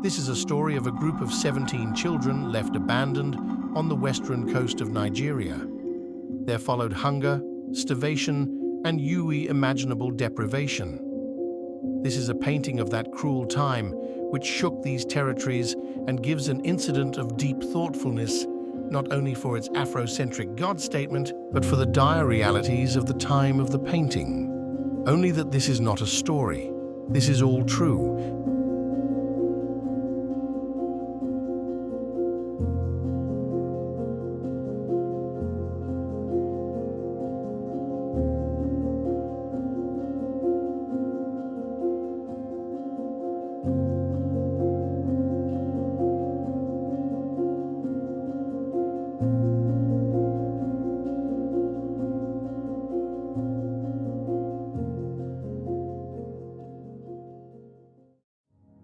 This is a story of a group of 17 children left abandoned on the western coast of Nigeria. There followed hunger, starvation, and imaginable deprivation. This is a painting of that cruel time which shook these territories and gives an incident of deep thoughtfulness, not only for its Afrocentric God statement, but for the dire realities of the time of the painting. Only that this is not a story. This is all true.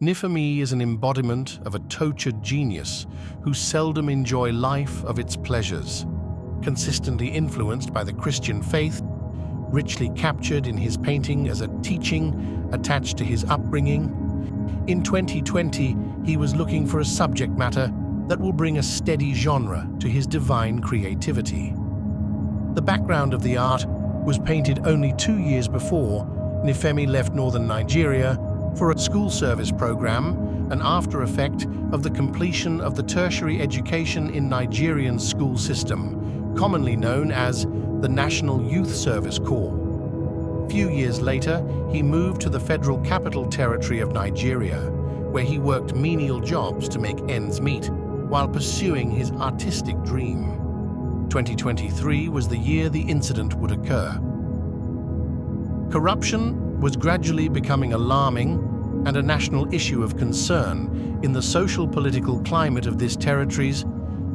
Nifemi is an embodiment of a tortured genius who seldom enjoy life of its pleasures. Consistently influenced by the Christian faith, richly captured in his painting as a teaching attached to his upbringing, in 2020 he was looking for a subject matter that will bring a steady genre to his divine creativity. The background of the art was painted only 2 years before Nifemi left northern Nigeria for a school service program, an after effect of the completion of the tertiary education in Nigerian school system, commonly known as the National Youth Service Corps. Few years later, he moved to the Federal Capital Territory of Nigeria, where he worked menial jobs to make ends meet while pursuing his artistic dream. 2023 was the year the incident would occur. Corruption was gradually becoming alarming and a national issue of concern in the social-political climate of these territories,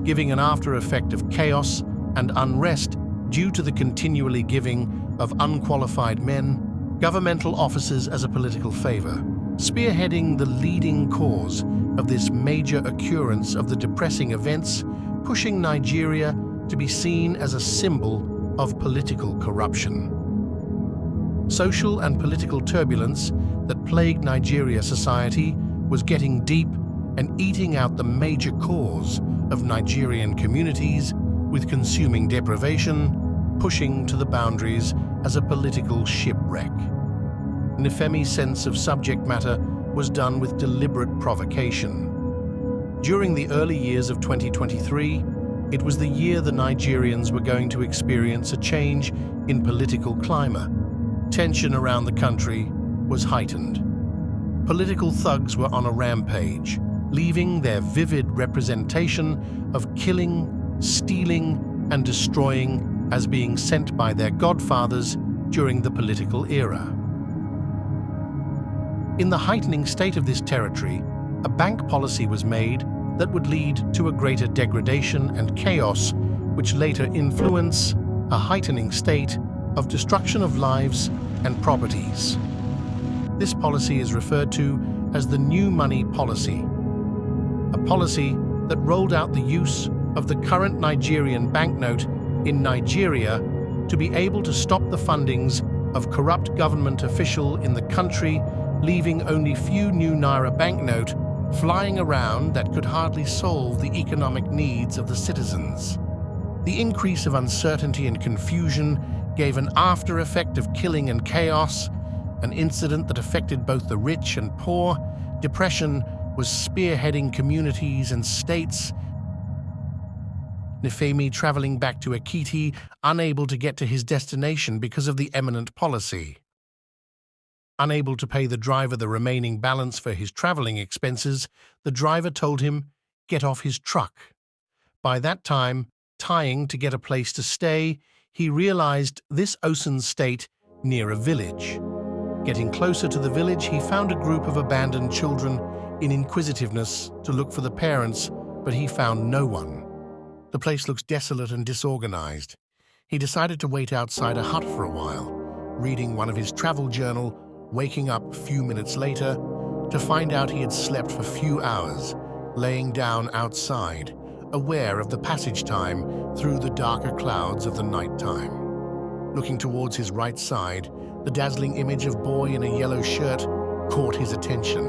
giving an after-effect of chaos and unrest due to the continually giving of unqualified men, governmental offices as a political favor, spearheading the leading cause of this major occurrence of the depressing events, pushing Nigeria to be seen as a symbol of political corruption. Social and political turbulence that plagued Nigeria society was getting deep and eating out the major cause of Nigerian communities, with consuming deprivation pushing to the boundaries as a political shipwreck. Nifemi's sense of subject matter was done with deliberate provocation. During the early years of 2023, it was the year the Nigerians were going to experience a change in political climate. Tension around the country was heightened. Political thugs were on a rampage, leaving their vivid representation of killing, stealing, and destroying as being sent by their godfathers during the political era. In the heightening state of this territory, a bank policy was made that would lead to a greater degradation and chaos, which later influence a heightening state of destruction of lives and properties. This policy is referred to as the new money policy, a policy that rolled out the use of the current Nigerian banknote in Nigeria to be able to stop the fundings of corrupt government official in the country, leaving only few new Naira banknote flying around that could hardly solve the economic needs of the citizens. The increase of uncertainty and confusion gave an after effect of killing and chaos, an incident that affected both the rich and poor. Depression was spearheading communities and states. Nifemi traveling back to Ekiti, unable to get to his destination because of the eminent policy. Unable to pay the driver the remaining balance for his traveling expenses, the driver told him, "Get off his truck." By that time, tying to get a place to stay, he realized this ocean state near a village. Getting closer to the village, he found a group of abandoned children in inquisitiveness to look for the parents, but he found no one. The place looks desolate and disorganized. He decided to wait outside a hut for a while, reading one of his travel journal, waking up a few minutes later to find out he had slept for few hours, laying down outside, aware of the passage time through the darker clouds of the nighttime. Looking towards his right side, the dazzling image of boy in a yellow shirt caught his attention.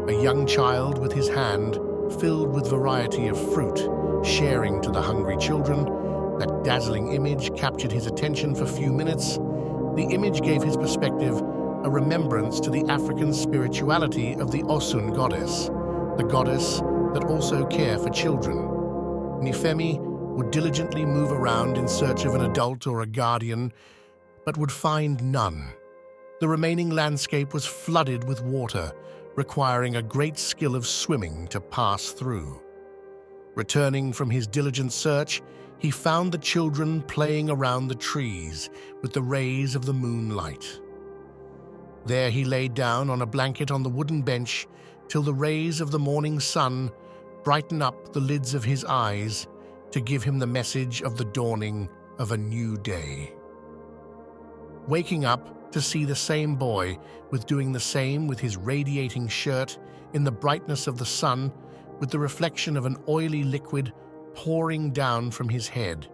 a young child with his hand filled with variety of fruit, sharing to the hungry children. That dazzling image captured his attention for a few minutes. The image gave his perspective a remembrance to the African spirituality of the Osun goddess, the goddess that also cared for children. Nifemi would diligently move around in search of an adult or a guardian, but would find none. The remaining landscape was flooded with water, requiring a great skill of swimming to pass through. Returning from his diligent search, he found the children playing around the trees with the rays of the moonlight. There he laid down on a blanket on the wooden bench till the rays of the morning sun brighten up the lids of his eyes to give him the message of the dawning of a new day. Waking up to see the same boy doing the same with his radiating shirt in the brightness of the sun, with the reflection of an oily liquid pouring down from his head,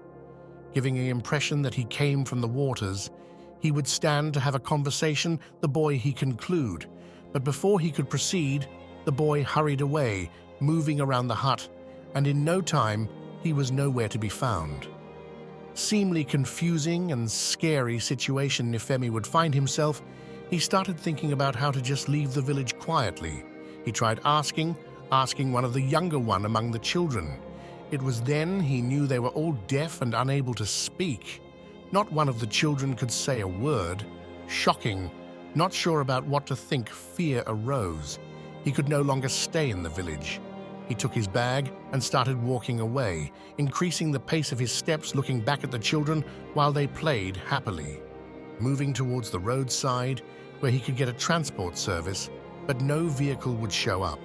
giving the impression that he came from the waters. He would stand to have a conversation, the boy he conclude, but before he could proceed, the boy hurried away, moving around the hut, and in no time he was nowhere to be found. Seemingly confusing and scary situation Nifemi would find himself, he started thinking about how to just leave the village quietly. He tried asking one of the younger one among the children. It was then he knew they were all deaf and unable to speak. Not one of the children could say a word. Shocking, not sure about what to think, fear arose. He could no longer stay in the village. He took his bag and started walking away, increasing the pace of his steps, looking back at the children while they played happily. Moving towards the roadside, where he could get a transport service, but no vehicle would show up.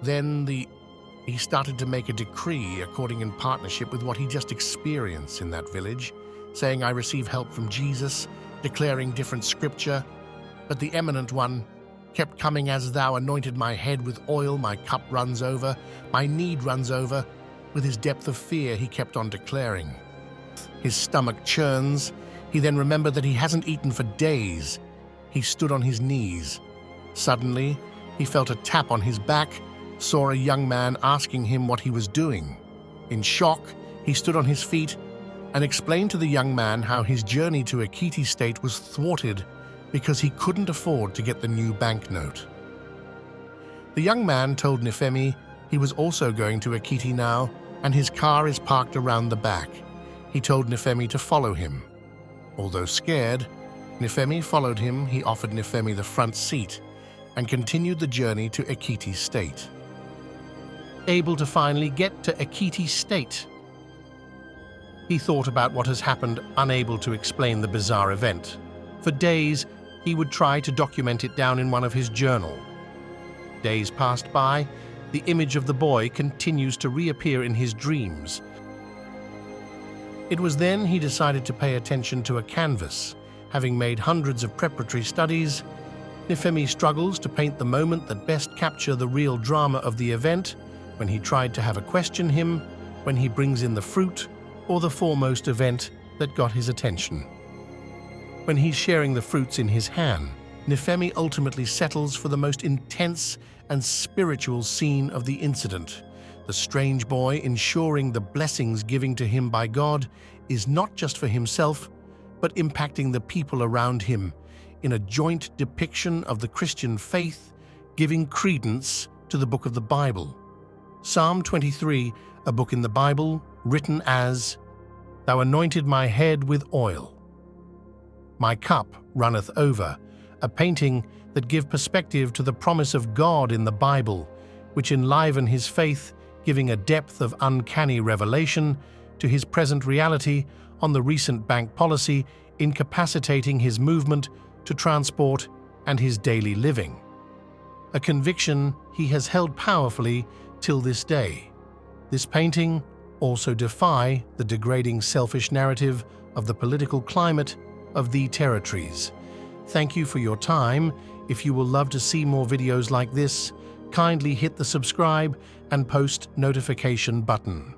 Then he started to make a decree according in partnership with what he just experienced in that village, saying, "I receive help from Jesus," declaring different scripture. But the eminent one kept coming, "As thou anointed my head with oil, my cup runs over, my need runs over." With his depth of fear, he kept on declaring. His stomach churns. He then remembered that he hasn't eaten for days. He stood on his knees. Suddenly, he felt a tap on his back, saw a young man asking him what he was doing. In shock, he stood on his feet and explained to the young man how his journey to Ekiti State was thwarted because he couldn't afford to get the new banknote. The young man told Nifemi he was also going to Ekiti now, and his car is parked around the back. He told Nifemi to follow him. Although scared, Nifemi followed him. He offered Nifemi the front seat and continued the journey to Ekiti State. Able to finally get to Ekiti State, he thought about what has happened, unable to explain the bizarre event. For days, he would try to document it down in one of his journals. Days passed by. The image of the boy continues to reappear in his dreams. It was then he decided to pay attention to a canvas. Having made hundreds of preparatory studies, Nifemi struggles to paint the moment that best capture the real drama of the event, when he tried to have a question him, when he brings in the fruit, or the foremost event that got his attention. When he's sharing the fruits in his hand, Nifemi ultimately settles for the most intense and spiritual scene of the incident. The strange boy ensuring the blessings given to him by God is not just for himself, but impacting the people around him in a joint depiction of the Christian faith, giving credence to the book of the Bible. Psalm 23, a book in the Bible, written as, "Thou anointed my head with oil. My cup runneth over," a painting that give perspective to the promise of God in the Bible, which enliven his faith, giving a depth of uncanny revelation to his present reality on the recent bank policy, incapacitating his movement to transport and his daily living. A conviction he has held powerfully till this day. This painting also defy the degrading selfish narrative of the political climate of the territories. Thank you for your time. If you will love to see more videos like this, kindly hit the subscribe and post notification button.